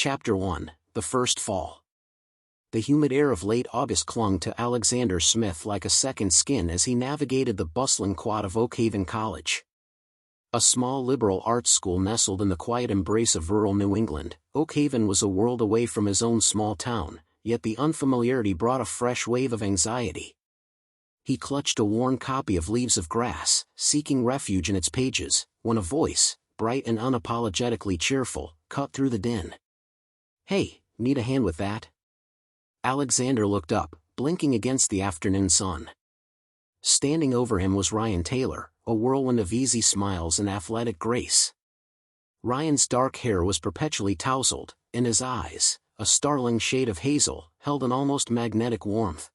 Chapter 1, The First Fall. The humid air of late August clung to Alexander Smith like a second skin as he navigated the bustling quad of Oakhaven College. A small liberal arts school nestled in the quiet embrace of rural New England, Oakhaven was a world away from his own small town, yet the unfamiliarity brought a fresh wave of anxiety. He clutched a worn copy of Leaves of Grass, seeking refuge in its pages, when a voice, bright and unapologetically cheerful, cut through the din. "Hey, need a hand with that?" Alexander looked up, blinking against the afternoon sun. Standing over him was Ryan Taylor, a whirlwind of easy smiles and athletic grace. Ryan's dark hair was perpetually tousled, and his eyes, a startling shade of hazel, held an almost magnetic warmth.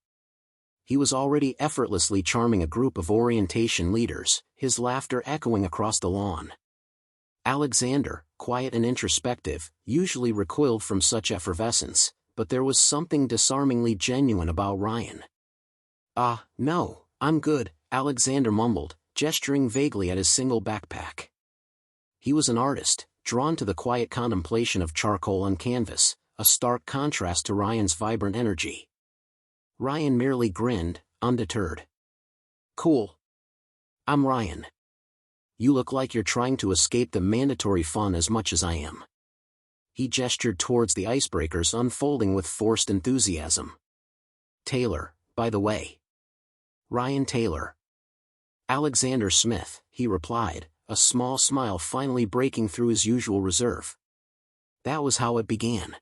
He was already effortlessly charming a group of orientation leaders, his laughter echoing across the lawn. Alexander, quiet and introspective, usually recoiled from such effervescence, but there was something disarmingly genuine about Ryan. No, I'm good," Alexander mumbled, gesturing vaguely at his single backpack. He was an artist, drawn to the quiet contemplation of charcoal on canvas, a stark contrast to Ryan's vibrant energy. Ryan merely grinned, undeterred. "Cool. I'm Ryan. You look like you're trying to escape the mandatory fun as much as I am." He gestured towards the icebreakers unfolding with forced enthusiasm. "Taylor, by the way." "Ryan Taylor." "Alexander Smith," he replied, a small smile finally breaking through his usual reserve. That was how it began.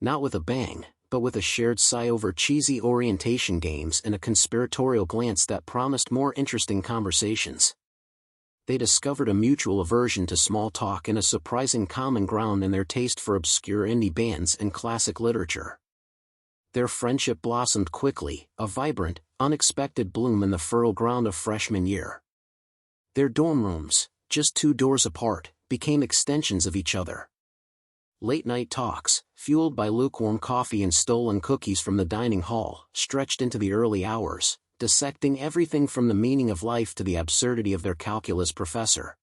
Not with a bang, but with a shared sigh over cheesy orientation games and a conspiratorial glance that promised more interesting conversations. They discovered a mutual aversion to small talk and a surprising common ground in their taste for obscure indie bands and classic literature. Their friendship blossomed quickly, a vibrant, unexpected bloom in the fertile ground of freshman year. Their dorm rooms, just 2 doors apart, became extensions of each other. Late-night talks, fueled by lukewarm coffee and stolen cookies from the dining hall, stretched into the early hours, dissecting everything from the meaning of life to the absurdity of their calculus professor.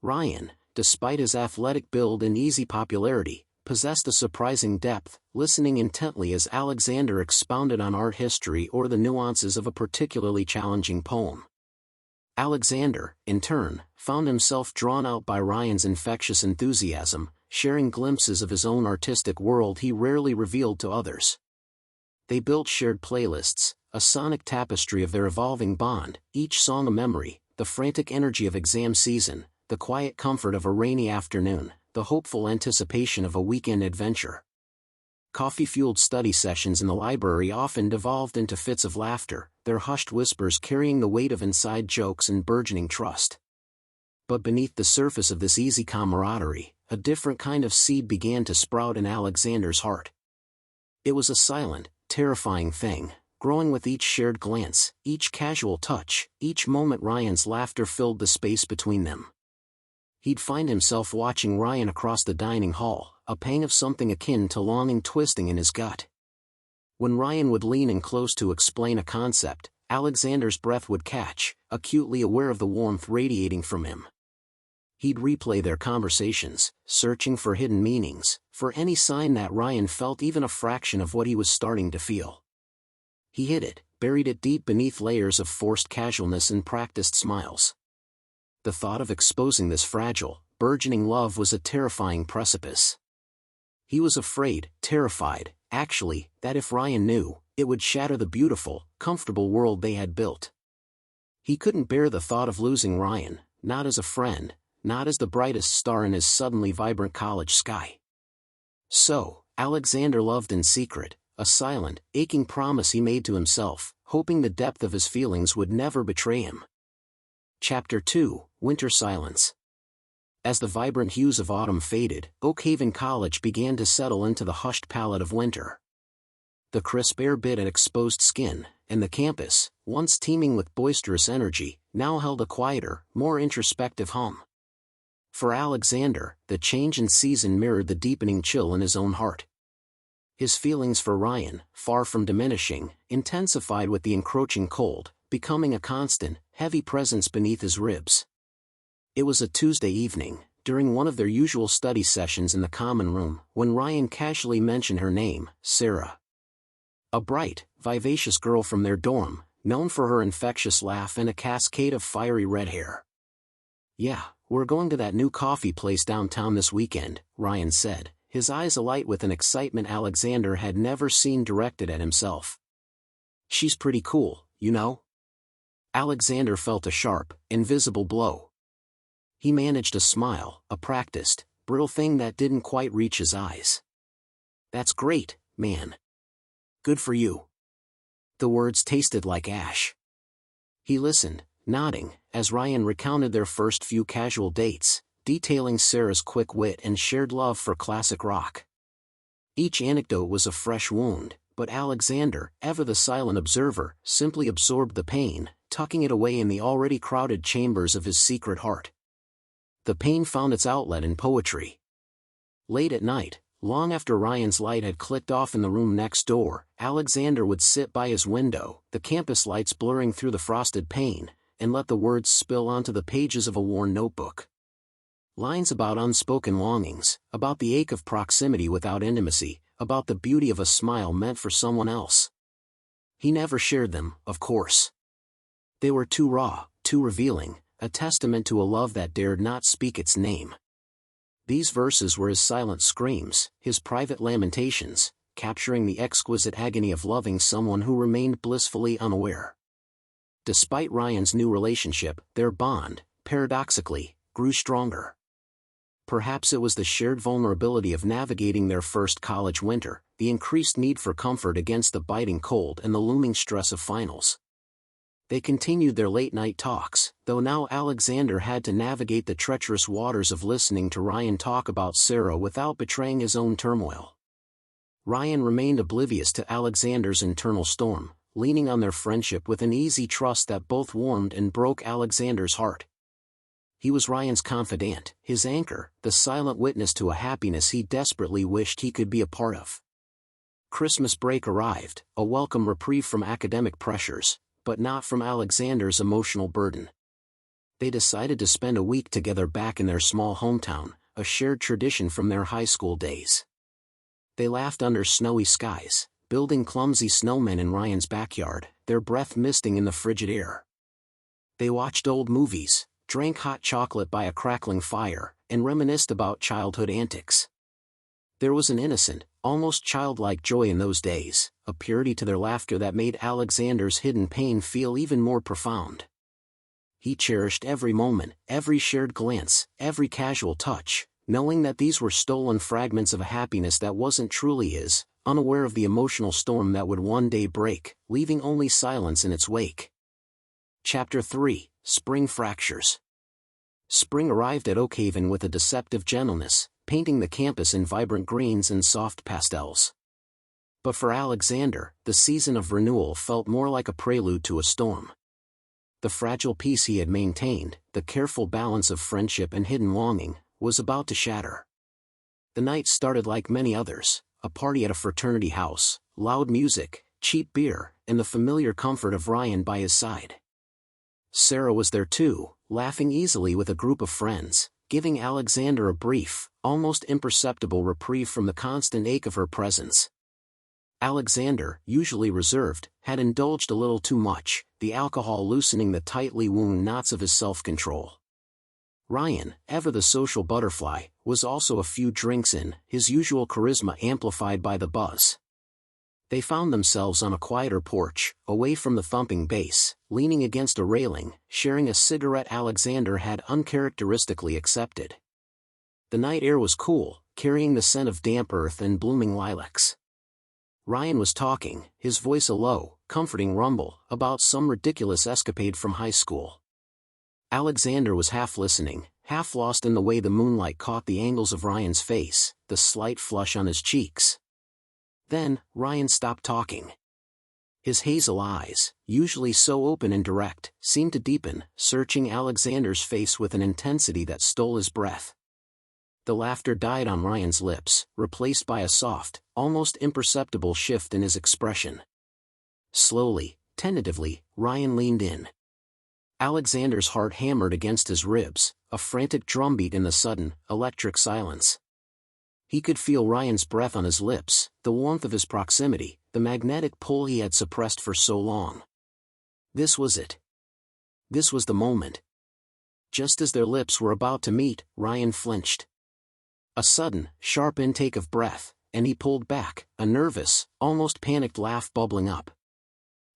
Ryan, despite his athletic build and easy popularity, possessed a surprising depth, listening intently as Alexander expounded on art history or the nuances of a particularly challenging poem. Alexander, in turn, found himself drawn out by Ryan's infectious enthusiasm, sharing glimpses of his own artistic world he rarely revealed to others. They built shared playlists, a sonic tapestry of their evolving bond, each song a memory, the frantic energy of exam season, the quiet comfort of a rainy afternoon, the hopeful anticipation of a weekend adventure. Coffee-fueled study sessions in the library often devolved into fits of laughter, their hushed whispers carrying the weight of inside jokes and burgeoning trust. But beneath the surface of this easy camaraderie, a different kind of seed began to sprout in Alexander's heart. It was a silent, terrifying thing, growing with each shared glance, each casual touch, each moment Ryan's laughter filled the space between them. He'd find himself watching Ryan across the dining hall, a pang of something akin to longing twisting in his gut. When Ryan would lean in close to explain a concept, Alexander's breath would catch, acutely aware of the warmth radiating from him. He'd replay their conversations, searching for hidden meanings, for any sign that Ryan felt even a fraction of what he was starting to feel. He hid it, buried it deep beneath layers of forced casualness and practiced smiles. The thought of exposing this fragile, burgeoning love was a terrifying precipice. He was afraid, terrified, actually, that if Ryan knew, it would shatter the beautiful, comfortable world they had built. He couldn't bear the thought of losing Ryan, not as a friend, not as the brightest star in his suddenly vibrant college sky. So, Alexander loved in secret, a silent, aching promise he made to himself, hoping the depth of his feelings would never betray him. Chapter 2, Winter Silence. As the vibrant hues of autumn faded, Oakhaven College began to settle into the hushed palette of winter. The crisp air bit at exposed skin, and the campus, once teeming with boisterous energy, now held a quieter, more introspective hum. For Alexander, the change in season mirrored the deepening chill in his own heart. His feelings for Ryan, far from diminishing, intensified with the encroaching cold, becoming a constant, heavy presence beneath his ribs. It was a Tuesday evening, during one of their usual study sessions in the common room, when Ryan casually mentioned her name, Sarah. A bright, vivacious girl from their dorm, known for her infectious laugh and a cascade of fiery red hair. "Yeah, we're going to that new coffee place downtown this weekend," Ryan said, his eyes alight with an excitement Alexander had never seen directed at himself. "She's pretty cool, you know?" Alexander felt a sharp, invisible blow. He managed a smile, a practiced, brittle thing that didn't quite reach his eyes. "That's great, man. Good for you." The words tasted like ash. He listened, nodding, as Ryan recounted their first few casual dates, detailing Sarah's quick wit and shared love for classic rock. Each anecdote was a fresh wound, but Alexander, ever the silent observer, simply absorbed the pain, tucking it away in the already crowded chambers of his secret heart. The pain found its outlet in poetry. Late at night, long after Ryan's light had clicked off in the room next door, Alexander would sit by his window, the campus lights blurring through the frosted pane, and let the words spill onto the pages of a worn notebook. Lines about unspoken longings, about the ache of proximity without intimacy, about the beauty of a smile meant for someone else. He never shared them, of course. They were too raw, too revealing, a testament to a love that dared not speak its name. These verses were his silent screams, his private lamentations, capturing the exquisite agony of loving someone who remained blissfully unaware. Despite Ryan's new relationship, their bond, paradoxically, grew stronger. Perhaps it was the shared vulnerability of navigating their first college winter, the increased need for comfort against the biting cold and the looming stress of finals. They continued their late-night talks, though now Alexander had to navigate the treacherous waters of listening to Ryan talk about Sarah without betraying his own turmoil. Ryan remained oblivious to Alexander's internal storm, leaning on their friendship with an easy trust that both warmed and broke Alexander's heart. He was Ryan's confidant, his anchor, the silent witness to a happiness he desperately wished he could be a part of. Christmas break arrived, a welcome reprieve from academic pressures, but not from Alexander's emotional burden. They decided to spend a week together back in their small hometown, a shared tradition from their high school days. They laughed under snowy skies, building clumsy snowmen in Ryan's backyard, their breath misting in the frigid air. They watched old movies, drank hot chocolate by a crackling fire, and reminisced about childhood antics. There was an innocent, almost childlike joy in those days, a purity to their laughter that made Alexander's hidden pain feel even more profound. He cherished every moment, every shared glance, every casual touch, knowing that these were stolen fragments of a happiness that wasn't truly his, unaware of the emotional storm that would one day break, leaving only silence in its wake. Chapter 3, Spring Fractures. Spring arrived at Oakhaven with a deceptive gentleness, painting the campus in vibrant greens and soft pastels. But for Alexander, the season of renewal felt more like a prelude to a storm. The fragile peace he had maintained, the careful balance of friendship and hidden longing, was about to shatter. The night started like many others, a party at a fraternity house, loud music, cheap beer, and the familiar comfort of Ryan by his side. Sarah was there too, laughing easily with a group of friends, giving Alexander a brief, almost imperceptible reprieve from the constant ache of her presence. Alexander, usually reserved, had indulged a little too much, the alcohol loosening the tightly wound knots of his self-control. Ryan, ever the social butterfly, was also a few drinks in, his usual charisma amplified by the buzz. They found themselves on a quieter porch, away from the thumping bass, leaning against a railing, sharing a cigarette Alexander had uncharacteristically accepted. The night air was cool, carrying the scent of damp earth and blooming lilacs. Ryan was talking, his voice a low, comforting rumble, about some ridiculous escapade from high school. Alexander was half listening, half lost in the way the moonlight caught the angles of Ryan's face, the slight flush on his cheeks. Then, Ryan stopped talking. His hazel eyes, usually so open and direct, seemed to deepen, searching Alexander's face with an intensity that stole his breath. The laughter died on Ryan's lips, replaced by a soft, almost imperceptible shift in his expression. Slowly, tentatively, Ryan leaned in. Alexander's heart hammered against his ribs, a frantic drumbeat in the sudden, electric silence. He could feel Ryan's breath on his lips, the warmth of his proximity, the magnetic pull he had suppressed for so long. This was it. This was the moment. Just as their lips were about to meet, Ryan flinched. A sudden, sharp intake of breath, and he pulled back, a nervous, almost panicked laugh bubbling up.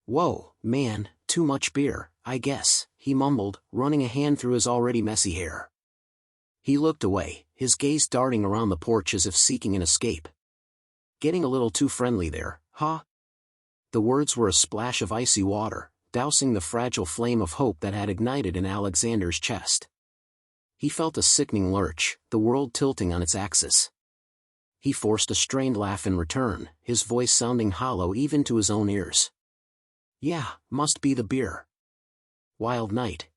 "Whoa, man, too much beer, I guess," he mumbled, running a hand through his already messy hair. He looked away, his gaze darting around the porch as if seeking an escape. "Getting a little too friendly there, huh?" The words were a splash of icy water, dousing the fragile flame of hope that had ignited in Alexander's chest. He felt a sickening lurch, the world tilting on its axis. He forced a strained laugh in return, his voice sounding hollow even to his own ears. "Yeah, must be the beer. Wild night."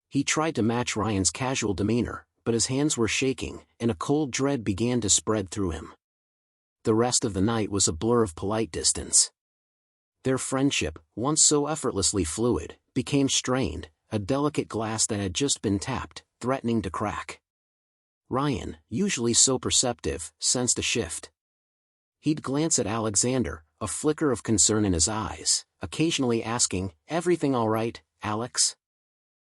He tried to match Ryan's casual demeanor, but his hands were shaking, and a cold dread began to spread through him. The rest of the night was a blur of polite distance. Their friendship, once so effortlessly fluid, became strained, a delicate glass that had just been tapped, threatening to crack. Ryan, usually so perceptive, sensed a shift. He'd glance at Alexander, a flicker of concern in his eyes, occasionally asking, "Everything all right, Alex?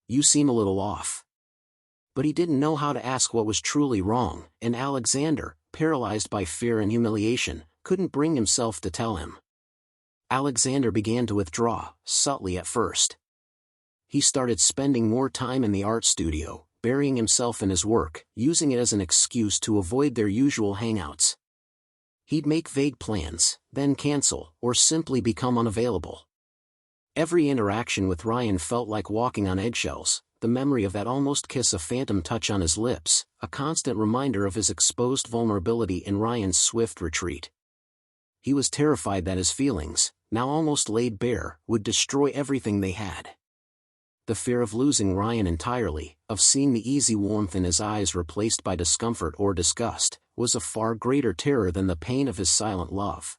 You seem a little off." But he didn't know how to ask what was truly wrong, and Alexander, paralyzed by fear and humiliation, couldn't bring himself to tell him. Alexander began to withdraw, subtly at first. He started spending more time in the art studio, burying himself in his work, using it as an excuse to avoid their usual hangouts. He'd make vague plans, then cancel, or simply become unavailable. Every interaction with Ryan felt like walking on eggshells, the memory of that almost kiss a phantom touch on his lips, a constant reminder of his exposed vulnerability and Ryan's swift retreat. He was terrified that his feelings, now almost laid bare, would destroy everything they had. The fear of losing Ryan entirely, of seeing the easy warmth in his eyes replaced by discomfort or disgust, was a far greater terror than the pain of his silent love.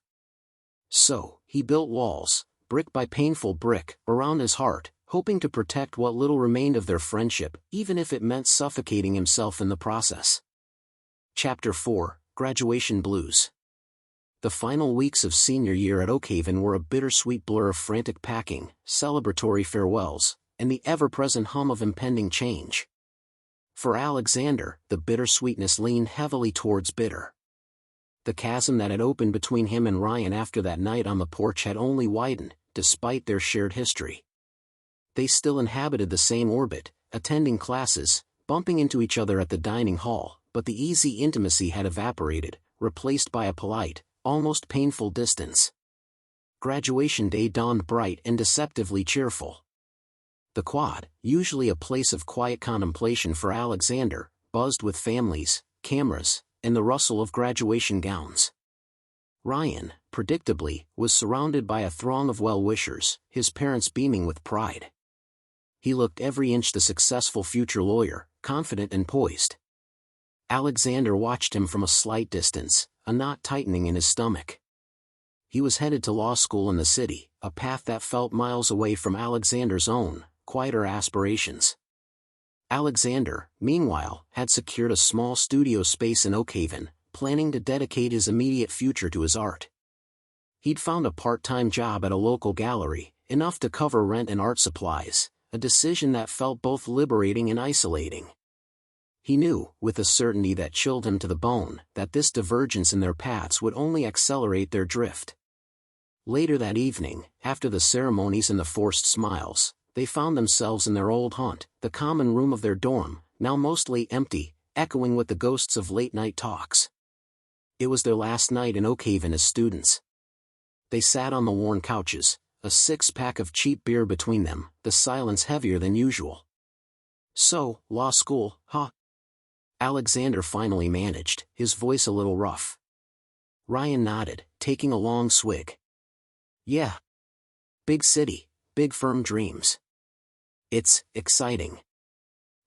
So, he built walls, brick by painful brick, around his heart, hoping to protect what little remained of their friendship, even if it meant suffocating himself in the process. Chapter 4, Graduation Blues. The final weeks of senior year at Oakhaven were a bittersweet blur of frantic packing, celebratory farewells, and the ever-present hum of impending change. For Alexander, the bittersweetness leaned heavily towards bitter. The chasm that had opened between him and Ryan after that night on the porch had only widened, despite their shared history. They still inhabited the same orbit, attending classes, bumping into each other at the dining hall, but the easy intimacy had evaporated, replaced by a polite, almost painful distance. Graduation day dawned bright and deceptively cheerful. The quad, usually a place of quiet contemplation for Alexander, buzzed with families, cameras, and the rustle of graduation gowns. Ryan, predictably, was surrounded by a throng of well-wishers, his parents beaming with pride. He looked every inch the successful future lawyer, confident and poised. Alexander watched him from a slight distance, a knot tightening in his stomach. He was headed to law school in the city, a path that felt miles away from Alexander's own, quieter aspirations. Alexander, meanwhile, had secured a small studio space in Oakhaven, planning to dedicate his immediate future to his art. He'd found a part-time job at a local gallery, enough to cover rent and art supplies, a decision that felt both liberating and isolating. He knew, with a certainty that chilled him to the bone, that this divergence in their paths would only accelerate their drift. Later that evening, after the ceremonies and the forced smiles, they found themselves in their old haunt, the common room of their dorm, now mostly empty, echoing with the ghosts of late-night talks. It was their last night in Oakhaven as students. They sat on the worn couches, a six-pack of cheap beer between them, the silence heavier than usual. "So, law school, huh?" Alexander finally managed, his voice a little rough. Ryan nodded, taking a long swig. "Yeah. Big city, big firm dreams. It's exciting.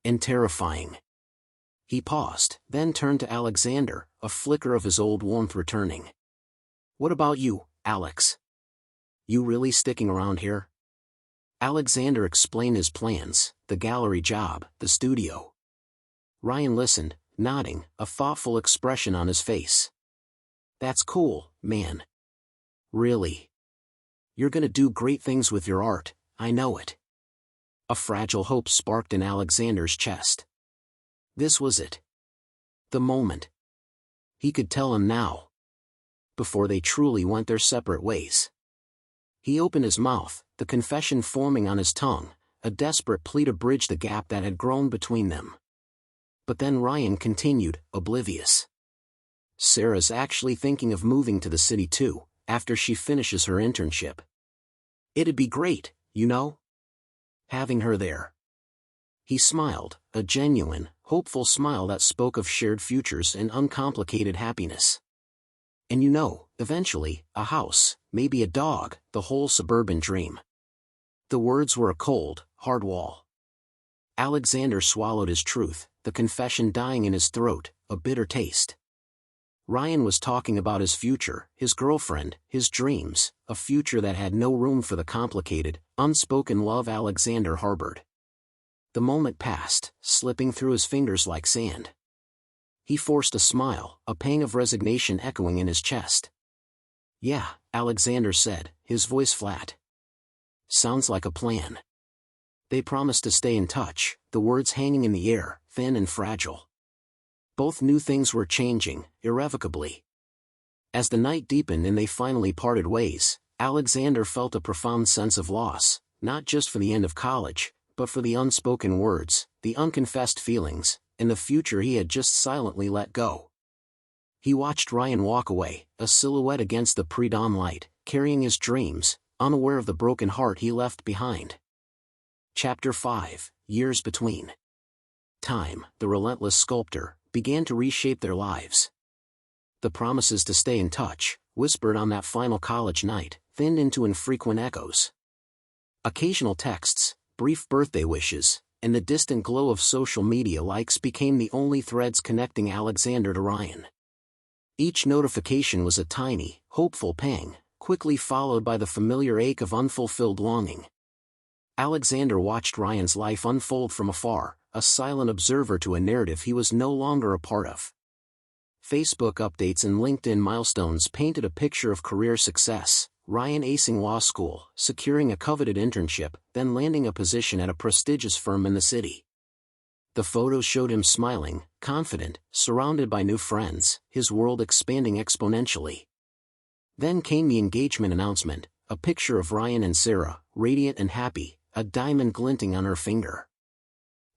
And terrifying." He paused, then turned to Alexander, a flicker of his old warmth returning. "What about you, Alex? You really sticking around here?" Alexander explained his plans, the gallery job, the studio. Ryan listened, nodding, a thoughtful expression on his face. "That's cool, man. Really. You're gonna do great things with your art, I know it." A fragile hope sparked in Alexander's chest. This was it. The moment. He could tell him now. Before they truly went their separate ways. He opened his mouth, the confession forming on his tongue, a desperate plea to bridge the gap that had grown between them. But then Ryan continued, oblivious. "Sarah's actually thinking of moving to the city too, after she finishes her internship. It'd be great, you know? Having her there." He smiled, a genuine, hopeful smile that spoke of shared futures and uncomplicated happiness. "And you know, eventually, a house, maybe a dog, the whole suburban dream." The words were a cold, hard wall. Alexander swallowed his truth, the confession dying in his throat, a bitter taste. Ryan was talking about his future, his girlfriend, his dreams, a future that had no room for the complicated, unspoken love Alexander harbored. The moment passed, slipping through his fingers like sand. He forced a smile, a pang of resignation echoing in his chest. "Yeah," Alexander said, his voice flat. "Sounds like a plan." They promised to stay in touch, the words hanging in the air, thin and fragile. Both knew things were changing, irrevocably. As the night deepened and they finally parted ways, Alexander felt a profound sense of loss, not just for the end of college, but for the unspoken words, the unconfessed feelings, and the future he had just silently let go. He watched Ryan walk away, a silhouette against the pre-dawn light, carrying his dreams, unaware of the broken heart he left behind. Chapter 5, Years Between. Time, the relentless sculptor, began to reshape their lives. The promises to stay in touch, whispered on that final college night, thinned into infrequent echoes. Occasional texts, brief birthday wishes, and the distant glow of social media likes became the only threads connecting Alexander to Ryan. Each notification was a tiny, hopeful pang, quickly followed by the familiar ache of unfulfilled longing. Alexander watched Ryan's life unfold from afar, a silent observer to a narrative he was no longer a part of. Facebook updates and LinkedIn milestones painted a picture of career success, Ryan acing law school, securing a coveted internship, then landing a position at a prestigious firm in the city. The photos showed him smiling, confident, surrounded by new friends, his world expanding exponentially. Then came the engagement announcement, a picture of Ryan and Sarah, radiant and happy, a diamond glinting on her finger.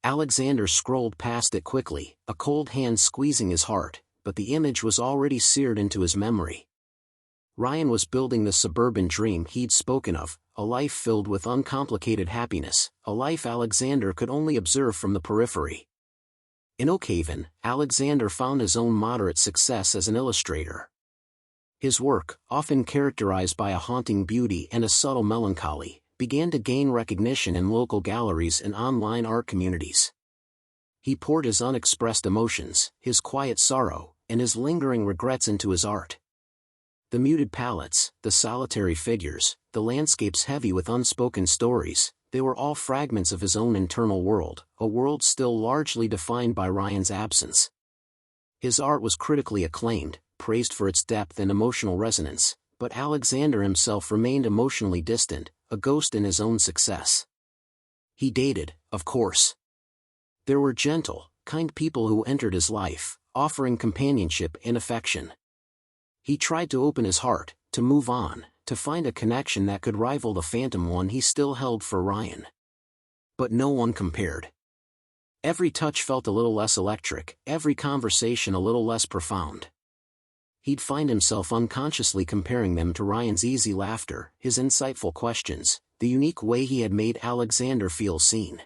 Alexander scrolled past it quickly, a cold hand squeezing his heart, but the image was already seared into his memory. Ryan was building the suburban dream he'd spoken of, a life filled with uncomplicated happiness, a life Alexander could only observe from the periphery. In Oakhaven, Alexander found his own moderate success as an illustrator. His work, often characterized by a haunting beauty and a subtle melancholy, began to gain recognition in local galleries and online art communities. He poured his unexpressed emotions, his quiet sorrow, and his lingering regrets into his art. The muted palettes, the solitary figures, the landscapes heavy with unspoken stories, they were all fragments of his own internal world, a world still largely defined by Ryan's absence. His art was critically acclaimed, praised for its depth and emotional resonance, but Alexander himself remained emotionally distant, a ghost in his own success. He dated, of course. There were gentle, kind people who entered his life, offering companionship and affection. He tried to open his heart, to move on, to find a connection that could rival the phantom one he still held for Ryan. But no one compared. Every touch felt a little less electric, every conversation a little less profound. He'd find himself unconsciously comparing them to Ryan's easy laughter, his insightful questions, the unique way he had made Alexander feel seen.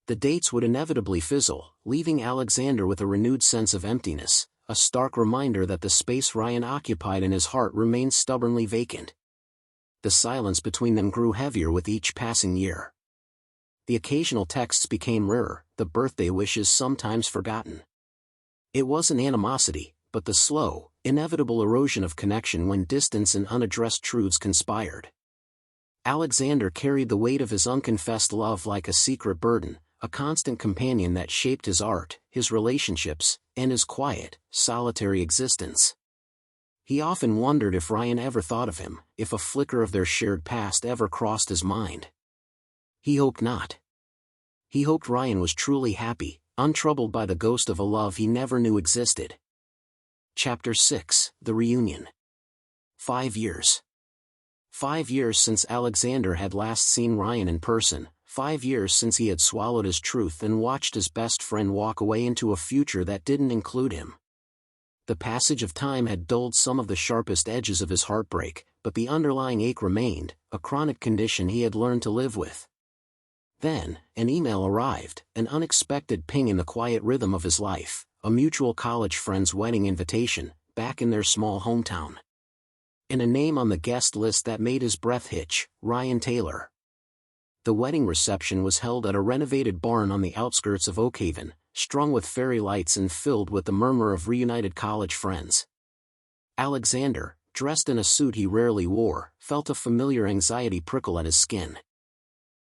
The dates would inevitably fizzle, leaving Alexander with a renewed sense of emptiness, a stark reminder that the space Ryan occupied in his heart remained stubbornly vacant. The silence between them grew heavier with each passing year. The occasional texts became rarer, the birthday wishes sometimes forgotten. It wasn't animosity, but the slow, inevitable erosion of connection when distance and unaddressed truths conspired. Alexander carried the weight of his unconfessed love like a secret burden, a constant companion that shaped his art, his relationships, and his quiet, solitary existence. He often wondered if Ryan ever thought of him, if a flicker of their shared past ever crossed his mind. He hoped not. He hoped Ryan was truly happy, untroubled by the ghost of a love he never knew existed. Chapter 6: The Reunion. 5 years. 5 years since Alexander had last seen Ryan in person, 5 years since he had swallowed his truth and watched his best friend walk away into a future that didn't include him. The passage of time had dulled some of the sharpest edges of his heartbreak, but the underlying ache remained, a chronic condition he had learned to live with. Then, an email arrived, an unexpected ping in the quiet rhythm of his life, a mutual college friend's wedding invitation, back in their small hometown. And a name on the guest list that made his breath hitch: Ryan Taylor. The wedding reception was held at a renovated barn on the outskirts of Oakhaven, strung with fairy lights and filled with the murmur of reunited college friends. Alexander, dressed in a suit he rarely wore, felt a familiar anxiety prickle at his skin.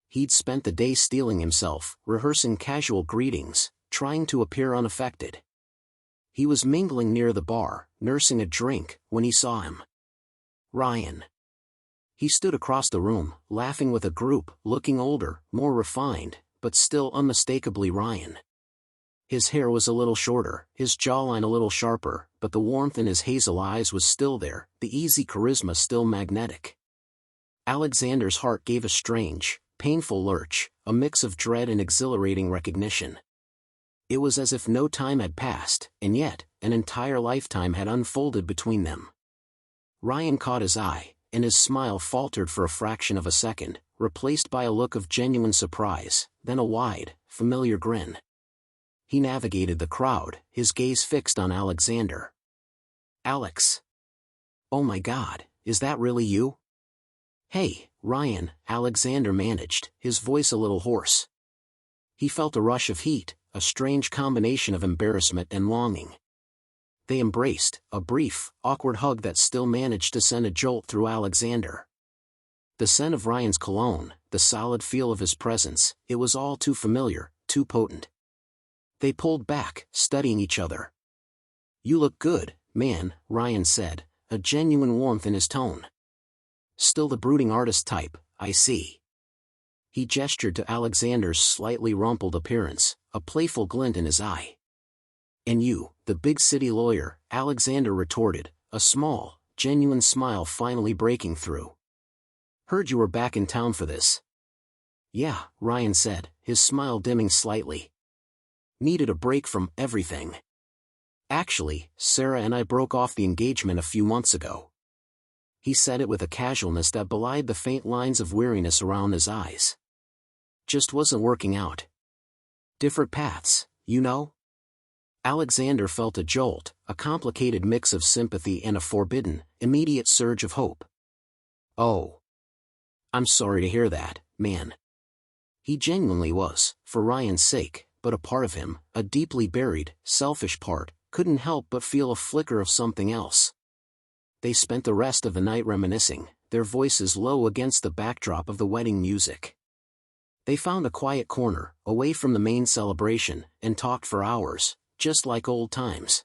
He'd spent the day steeling himself, rehearsing casual greetings, trying to appear unaffected. He was mingling near the bar, nursing a drink, when he saw him. Ryan. He stood across the room, laughing with a group, looking older, more refined, but still unmistakably Ryan. His hair was a little shorter, his jawline a little sharper, but the warmth in his hazel eyes was still there, the easy charisma still magnetic. Alexander's heart gave a strange, painful lurch, a mix of dread and exhilarating recognition. It was as if no time had passed, and yet, an entire lifetime had unfolded between them. Ryan caught his eye, and his smile faltered for a fraction of a second, replaced by a look of genuine surprise, then a wide, familiar grin. He navigated the crowd, his gaze fixed on Alexander. "Alex. Oh my God, is that really you?" "Hey, Ryan," Alexander managed, his voice a little hoarse. He felt a rush of heat, a strange combination of embarrassment and longing. They embraced, a brief, awkward hug that still managed to send a jolt through Alexander. The scent of Ryan's cologne, the solid feel of his presence, it was all too familiar, too potent. They pulled back, studying each other. "You look good, man," Ryan said, a genuine warmth in his tone. "Still the brooding artist type, I see." He gestured to Alexander's slightly rumpled appearance, a playful glint in his eye. "And you, the big city lawyer," Alexander retorted, a small, genuine smile finally breaking through. "Heard you were back in town for this." "Yeah," Ryan said, his smile dimming slightly. "Needed a break from everything. Actually, Sarah and I broke off the engagement a few months ago." He said it with a casualness that belied the faint lines of weariness around his eyes. "Just wasn't working out. Different paths, you know?" Alexander felt a jolt, a complicated mix of sympathy and a forbidden, immediate surge of hope. "Oh. I'm sorry to hear that, man." He genuinely was, for Ryan's sake, but a part of him, a deeply buried, selfish part, couldn't help but feel a flicker of something else. They spent the rest of the night reminiscing, their voices low against the backdrop of the wedding music. They found a quiet corner, away from the main celebration, and talked for hours, just like old times.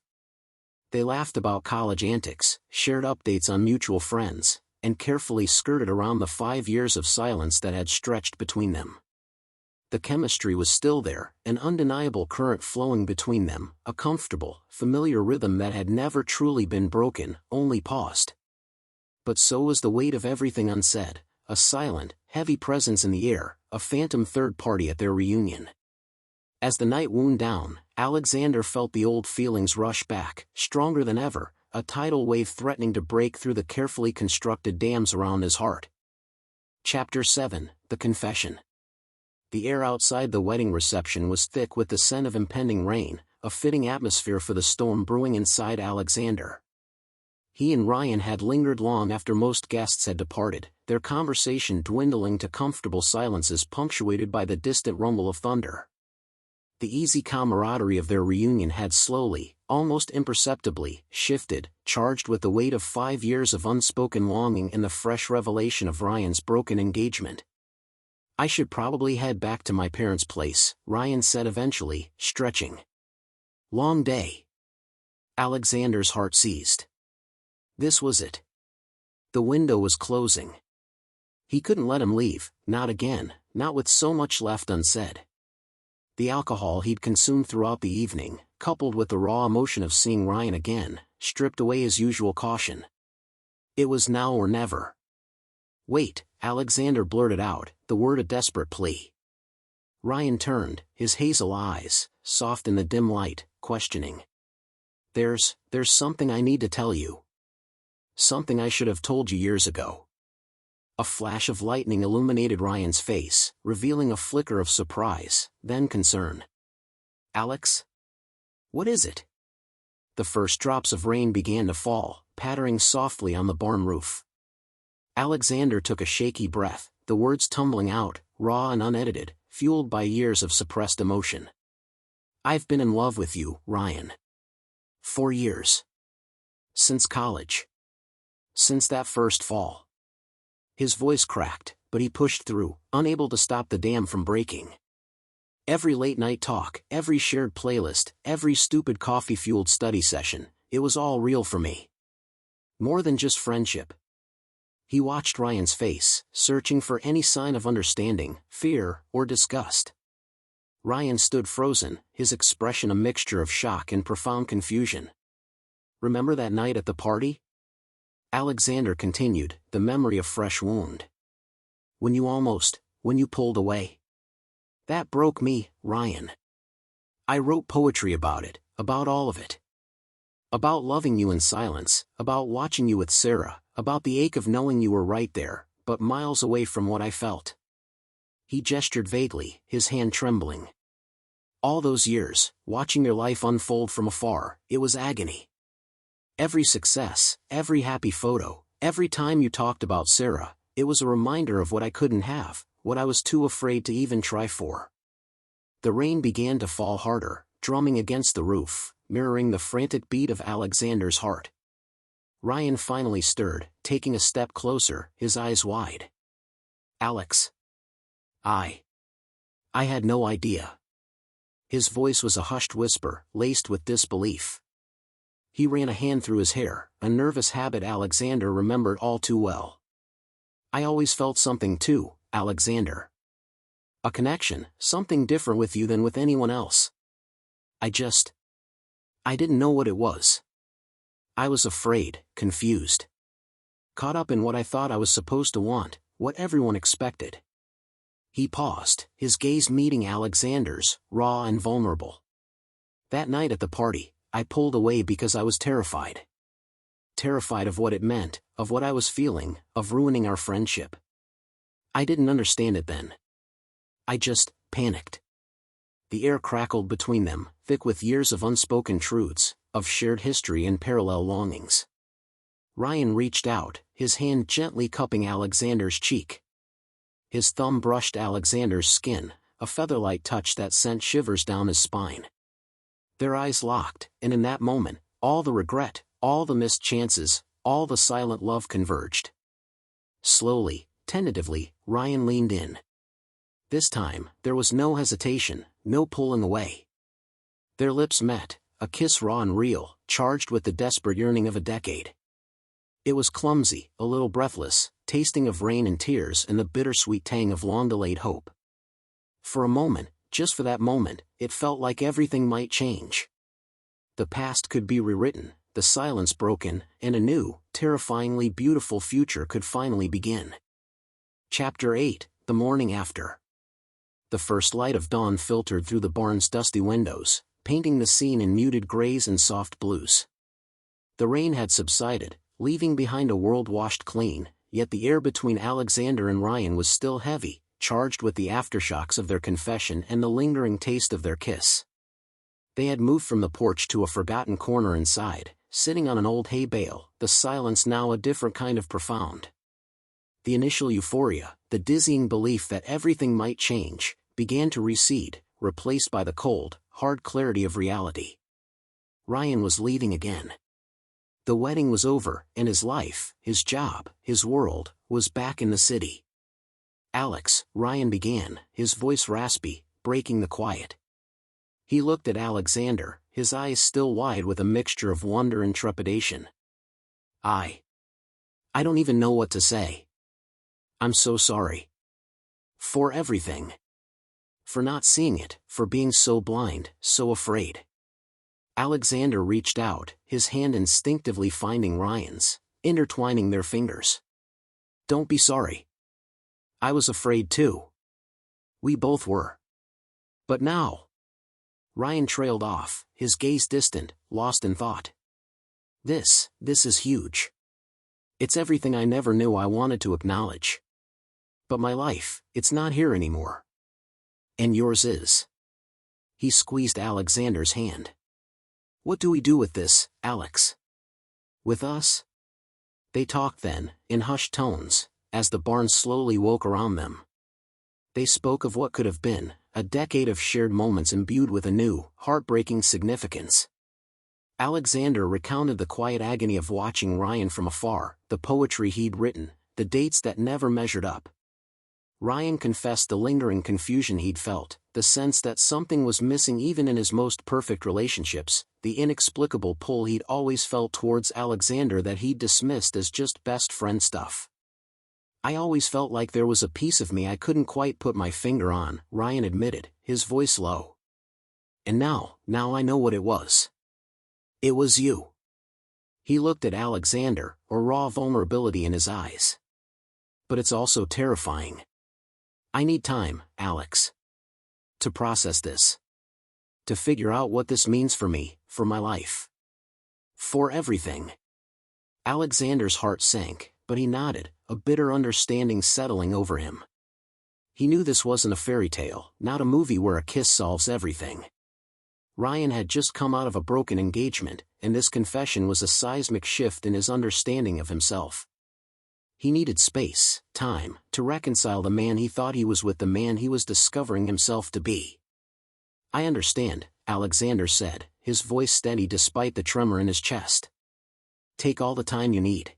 They laughed about college antics, shared updates on mutual friends, and carefully skirted around the 5 years of silence that had stretched between them. The chemistry was still there, an undeniable current flowing between them, a comfortable, familiar rhythm that had never truly been broken, only paused. But so was the weight of everything unsaid, a silent, heavy presence in the air, a phantom third party at their reunion. As the night wound down, Alexander felt the old feelings rush back, stronger than ever, a tidal wave threatening to break through the carefully constructed dams around his heart. Chapter 7: The Confession. The air outside the wedding reception was thick with the scent of impending rain, a fitting atmosphere for the storm brewing inside Alexander. He and Ryan had lingered long after most guests had departed, their conversation dwindling to comfortable silences punctuated by the distant rumble of thunder. The easy camaraderie of their reunion had slowly, almost imperceptibly, shifted, charged with the weight of 5 years of unspoken longing and the fresh revelation of Ryan's broken engagement. I should probably head back to my parents' place, Ryan said eventually, stretching. Long day. Alexander's heart seized. This was it. The window was closing. He couldn't let him leave, not again, not with so much left unsaid. The alcohol he'd consumed throughout the evening, coupled with the raw emotion of seeing Ryan again, stripped away his usual caution. It was now or never. Wait, Alexander blurted out, the word a desperate plea. Ryan turned, his hazel eyes, soft in the dim light, questioning. There's something I need to tell you. Something I should have told you years ago. A flash of lightning illuminated Ryan's face, revealing a flicker of surprise, then concern. Alex? What is it? The first drops of rain began to fall, pattering softly on the barn roof. Alexander took a shaky breath, the words tumbling out, raw and unedited, fueled by years of suppressed emotion. I've been in love with you, Ryan. 4 years. Since college. Since that first fall. His voice cracked, but he pushed through, unable to stop the dam from breaking. Every late-night talk, every shared playlist, every stupid coffee-fueled study session, it was all real for me. More than just friendship. He watched Ryan's face, searching for any sign of understanding, fear, or disgust. Ryan stood frozen, his expression a mixture of shock and profound confusion. Remember that night at the party? Alexander continued, the memory a fresh wound. When you pulled away. That broke me, Ryan. I wrote poetry about it, about all of it. About loving you in silence, about watching you with Sarah, about the ache of knowing you were right there, but miles away from what I felt. He gestured vaguely, his hand trembling. All those years, watching your life unfold from afar, it was agony. Every success, every happy photo, every time you talked about Sarah, it was a reminder of what I couldn't have, what I was too afraid to even try for. The rain began to fall harder, drumming against the roof, mirroring the frantic beat of Alexander's heart. Ryan finally stirred, taking a step closer, his eyes wide. Alex. I had no idea. His voice was a hushed whisper, laced with disbelief. He ran a hand through his hair, a nervous habit Alexander remembered all too well. I always felt something too, Alexander. A connection, something different with you than with anyone else. I didn't know what it was. I was afraid, confused. Caught up in what I thought I was supposed to want, what everyone expected. He paused, his gaze meeting Alexander's, raw and vulnerable. That night at the party, I pulled away because I was terrified. Terrified of what it meant, of what I was feeling, of ruining our friendship. I didn't understand it then. I just panicked. The air crackled between them, thick with years of unspoken truths, of shared history and parallel longings. Ryan reached out, his hand gently cupping Alexander's cheek. His thumb brushed Alexander's skin, a feather-light touch that sent shivers down his spine. Their eyes locked, and in that moment, all the regret, all the missed chances, all the silent love converged. Slowly, tentatively, Ryan leaned in. This time, there was no hesitation, no pulling away. Their lips met, a kiss raw and real, charged with the desperate yearning of a decade. It was clumsy, a little breathless, tasting of rain and tears and the bittersweet tang of long-delayed hope. For a moment, just for that moment, it felt like everything might change. The past could be rewritten, the silence broken, and a new, terrifyingly beautiful future could finally begin. Chapter 8, The Morning After. The first light of dawn filtered through the barn's dusty windows, painting the scene in muted grays and soft blues. The rain had subsided, leaving behind a world washed clean, yet the air between Alexander and Ryan was still heavy, charged with the aftershocks of their confession and the lingering taste of their kiss. They had moved from the porch to a forgotten corner inside, sitting on an old hay bale, the silence now a different kind of profound. The initial euphoria, the dizzying belief that everything might change, began to recede, replaced by the cold, hard clarity of reality. Ryan was leaving again. The wedding was over, and his life, his job, his world, was back in the city. Alex, Ryan began, his voice raspy, breaking the quiet. He looked at Alexander, his eyes still wide with a mixture of wonder and trepidation. I don't even know what to say. I'm so sorry. For everything. For not seeing it, for being so blind, so afraid. Alexander reached out, his hand instinctively finding Ryan's, intertwining their fingers. Don't be sorry. I was afraid too. We both were. But now. Ryan trailed off, his gaze distant, lost in thought. This is huge. It's everything I never knew I wanted to acknowledge. But my life, it's not here anymore. And yours is. He squeezed Alexander's hand. What do we do with this, Alex? With us? They talked then, in hushed tones, as the barn slowly woke around them. They spoke of what could have been, a decade of shared moments imbued with a new, heartbreaking significance. Alexander recounted the quiet agony of watching Ryan from afar, the poetry he'd written, the dates that never measured up. Ryan confessed the lingering confusion he'd felt, the sense that something was missing even in his most perfect relationships, the inexplicable pull he'd always felt towards Alexander that he'd dismissed as just best friend stuff. I always felt like there was a piece of me I couldn't quite put my finger on, Ryan admitted, his voice low. And now I know what it was. It was you. He looked at Alexander, a raw vulnerability in his eyes. But it's also terrifying. I need time, Alex. To process this. To figure out what this means for me, for my life. For everything. Alexander's heart sank, but he nodded, a bitter understanding settling over him. He knew this wasn't a fairy tale, not a movie where a kiss solves everything. Ryan had just come out of a broken engagement, and this confession was a seismic shift in his understanding of himself. He needed space, time, to reconcile the man he thought he was with the man he was discovering himself to be. I understand, Alexander said, his voice steady despite the tremor in his chest. Take all the time you need.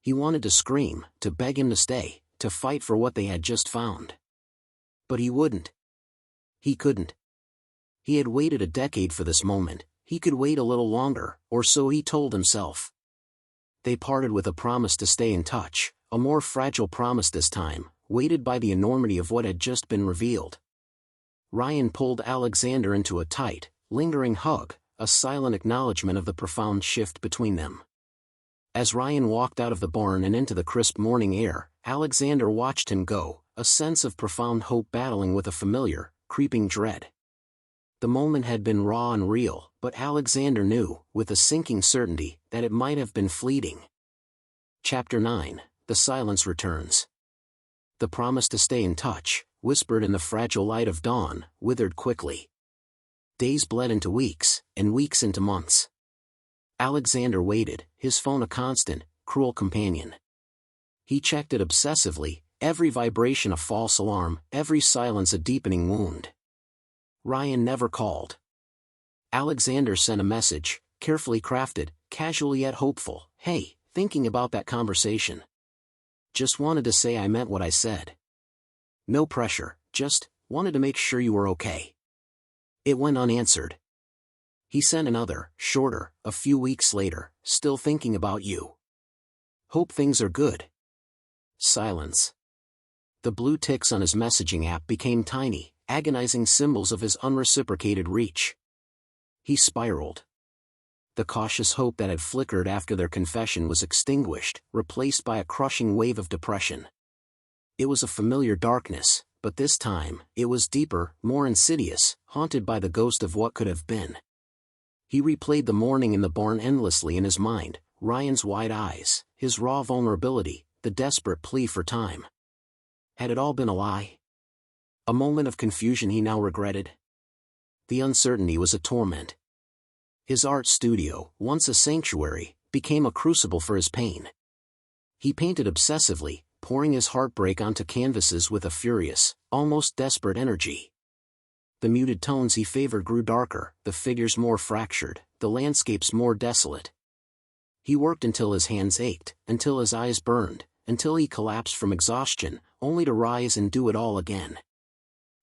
He wanted to scream, to beg him to stay, to fight for what they had just found. But he wouldn't. He couldn't. He had waited a decade for this moment, he could wait a little longer, or so he told himself. They parted with a promise to stay in touch, a more fragile promise this time, weighted by the enormity of what had just been revealed. Ryan pulled Alexander into a tight, lingering hug, a silent acknowledgement of the profound shift between them. As Ryan walked out of the barn and into the crisp morning air, Alexander watched him go, a sense of profound hope battling with a familiar, creeping dread. The moment had been raw and real, but Alexander knew, with a sinking certainty, that it might have been fleeting. Chapter 9, The Silence Returns. The promise to stay in touch, whispered in the fragile light of dawn, withered quickly. Days bled into weeks, and weeks into months. Alexander waited, his phone a constant, cruel companion. He checked it obsessively, every vibration a false alarm, every silence a deepening wound. Ryan never called. Alexander sent a message, carefully crafted, casual yet hopeful. Hey, thinking about that conversation. Just wanted to say I meant what I said. No pressure, just wanted to make sure you were okay. It went unanswered. He sent another, shorter, a few weeks later, still thinking about you. Hope things are good. Silence. The blue ticks on his messaging app became tiny, agonizing symbols of his unreciprocated reach. He spiraled. The cautious hope that had flickered after their confession was extinguished, replaced by a crushing wave of depression. It was a familiar darkness, but this time, it was deeper, more insidious, haunted by the ghost of what could have been. He replayed the morning in the barn endlessly in his mind, Ryan's wide eyes, his raw vulnerability, the desperate plea for time. Had it all been a lie? A moment of confusion he now regretted. The uncertainty was a torment. His art studio, once a sanctuary, became a crucible for his pain. He painted obsessively, pouring his heartbreak onto canvases with a furious, almost desperate energy. The muted tones he favored grew darker, the figures more fractured, the landscapes more desolate. He worked until his hands ached, until his eyes burned, until he collapsed from exhaustion, only to rise and do it all again.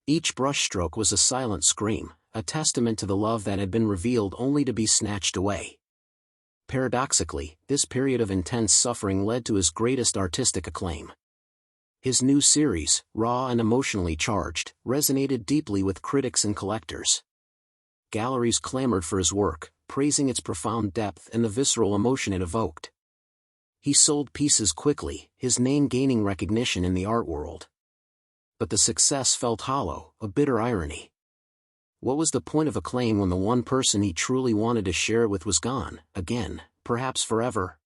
Each brushstroke was a silent scream, a testament to the love that had been revealed only to be snatched away. Paradoxically, this period of intense suffering led to his greatest artistic acclaim. His new series, raw and emotionally charged, resonated deeply with critics and collectors. Galleries clamored for his work, praising its profound depth and the visceral emotion it evoked. He sold pieces quickly, his name gaining recognition in the art world. But the success felt hollow, a bitter irony. What was the point of acclaim when the one person he truly wanted to share it with was gone, again, perhaps forever?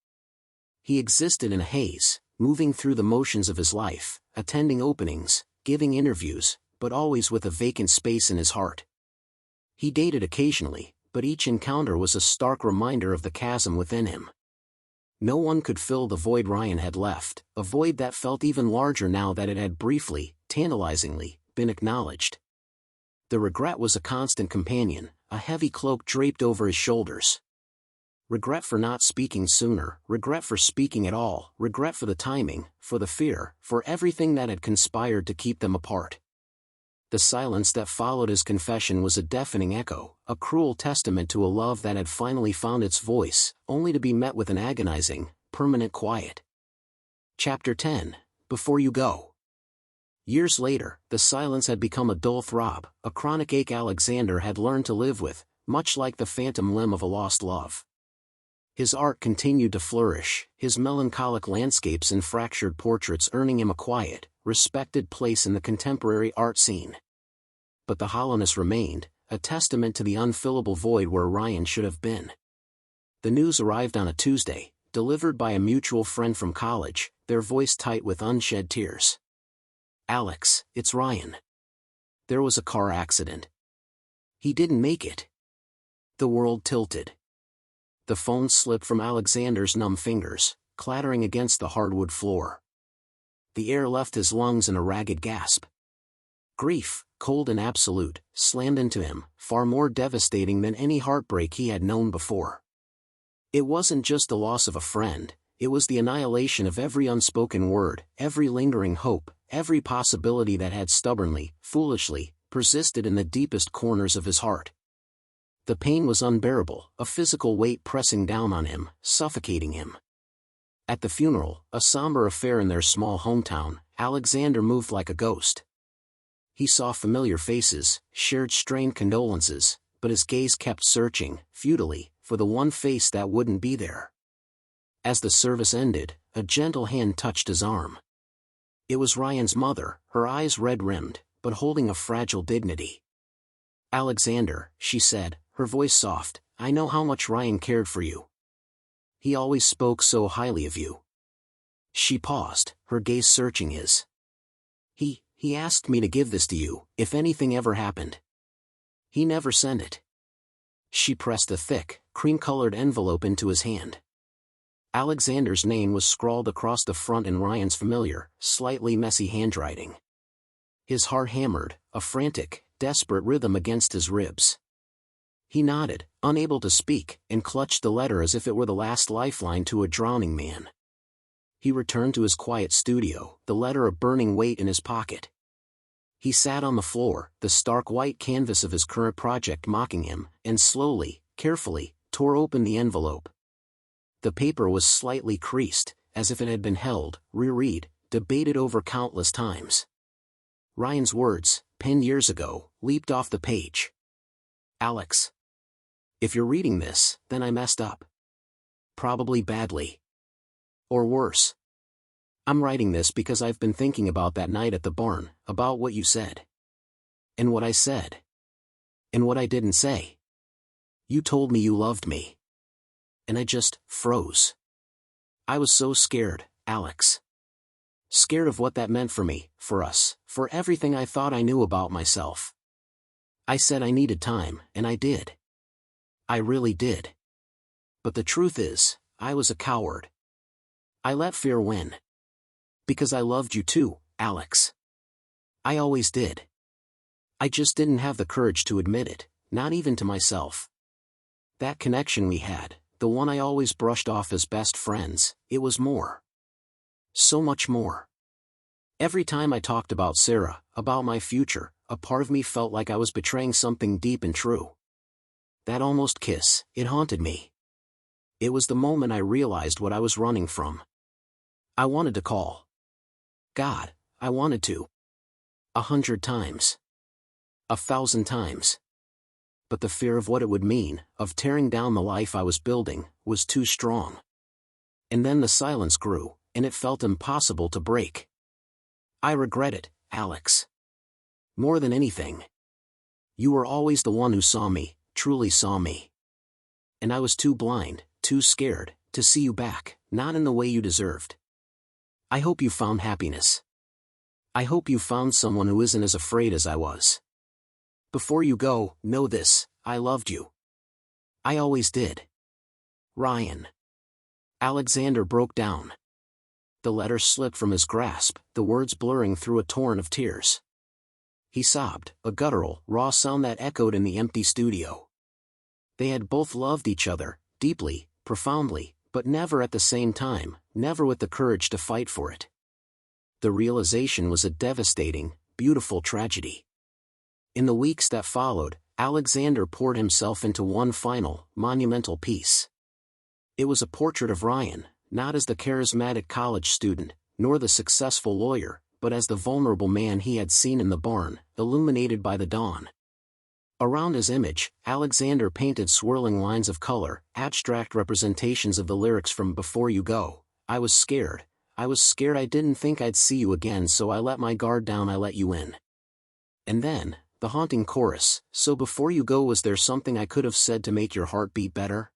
He existed in a haze, moving through the motions of his life, attending openings, giving interviews, but always with a vacant space in his heart. He dated occasionally, but each encounter was a stark reminder of the chasm within him. No one could fill the void Ryan had left, a void that felt even larger now that it had briefly, tantalizingly, been acknowledged. The regret was a constant companion, a heavy cloak draped over his shoulders. Regret for not speaking sooner, regret for speaking at all, regret for the timing, for the fear, for everything that had conspired to keep them apart. The silence that followed his confession was a deafening echo, a cruel testament to a love that had finally found its voice, only to be met with an agonizing, permanent quiet. Chapter 10, Before You Go. Years later, the silence had become a dull throb, a chronic ache Alexander had learned to live with, much like the phantom limb of a lost love. His art continued to flourish, his melancholic landscapes and fractured portraits earning him a quiet, respected place in the contemporary art scene. But the hollowness remained, a testament to the unfillable void where Ryan should have been. The news arrived on a Tuesday, delivered by a mutual friend from college, their voice tight with unshed tears. "Alex, it's Ryan. There was a car accident. He didn't make it." The world tilted. The phone slipped from Alexander's numb fingers, clattering against the hardwood floor. The air left his lungs in a ragged gasp. Grief, cold and absolute, slammed into him, far more devastating than any heartbreak he had known before. It wasn't just the loss of a friend, it was the annihilation of every unspoken word, every lingering hope, every possibility that had stubbornly, foolishly, persisted in the deepest corners of his heart. The pain was unbearable, a physical weight pressing down on him, suffocating him. At the funeral, a somber affair in their small hometown, Alexander moved like a ghost. He saw familiar faces, shared strained condolences, but his gaze kept searching, futilely, for the one face that wouldn't be there. As the service ended, a gentle hand touched his arm. It was Ryan's mother, her eyes red-rimmed, but holding a fragile dignity. "Alexander," she said, her voice soft, "I know how much Ryan cared for you. He always spoke so highly of you." She paused, her gaze searching his. He asked me to give this to you, if anything ever happened. He never sent it." She pressed a thick, cream-colored envelope into his hand. Alexander's name was scrawled across the front in Ryan's familiar, slightly messy handwriting. His heart hammered, a frantic, desperate rhythm against his ribs. He nodded, unable to speak, and clutched the letter as if it were the last lifeline to a drowning man. He returned to his quiet studio, the letter a burning weight in his pocket. He sat on the floor, the stark white canvas of his current project mocking him, and slowly, carefully, tore open the envelope. The paper was slightly creased, as if it had been held, reread, debated over countless times. Ryan's words, penned years ago, leaped off the page. "Alex. If you're reading this, then I messed up. Probably badly. Or worse. I'm writing this because I've been thinking about that night at the barn, about what you said. And what I said. And what I didn't say. You told me you loved me. And I just froze. I was so scared, Alex. Scared of what that meant for me, for us, for everything I thought I knew about myself. I said I needed time, and I did. I really did. But the truth is, I was a coward. I let fear win. Because I loved you too, Alex. I always did. I just didn't have the courage to admit it, not even to myself. That connection we had, the one I always brushed off as best friends, it was more. So much more. Every time I talked about Sarah, about my future, a part of me felt like I was betraying something deep and true. That almost kiss, it haunted me. It was the moment I realized what I was running from. I wanted to call God, I wanted to. 100 times. 1,000 times. But the fear of what it would mean, of tearing down the life I was building, was too strong. And then the silence grew, and it felt impossible to break. I regret it, Alex. More than anything. You were always the one who saw me, truly saw me. And I was too blind, too scared, to see you back, not in the way you deserved. I hope you found happiness. I hope you found someone who isn't as afraid as I was. Before you go, know this, I loved you. I always did. Ryan. Alexander broke down. The letter slipped from his grasp, the words blurring through a torrent of tears. He sobbed, a guttural, raw sound that echoed in the empty studio. They had both loved each other, deeply, profoundly, but never at the same time, never with the courage to fight for it. The realization was a devastating, beautiful tragedy. In the weeks that followed, Alexander poured himself into one final, monumental piece. It was a portrait of Ryan, not as the charismatic college student, nor the successful lawyer, but as the vulnerable man he had seen in the barn, illuminated by the dawn. Around his image, Alexander painted swirling lines of color, abstract representations of the lyrics from Before You Go. I was scared I didn't think I'd see you again, so I let my guard down, I let you in. And then, the haunting chorus, so before you go, was there something I could have said to make your heart beat better?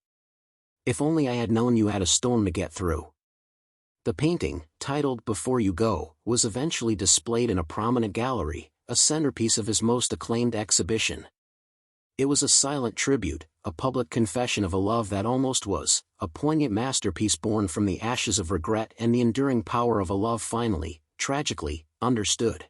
If only I had known you had a storm to get through. The painting, titled Before You Go, was eventually displayed in a prominent gallery, a centerpiece of his most acclaimed exhibition. It was a silent tribute, a public confession of a love that almost was, a poignant masterpiece born from the ashes of regret and the enduring power of a love finally, tragically, understood.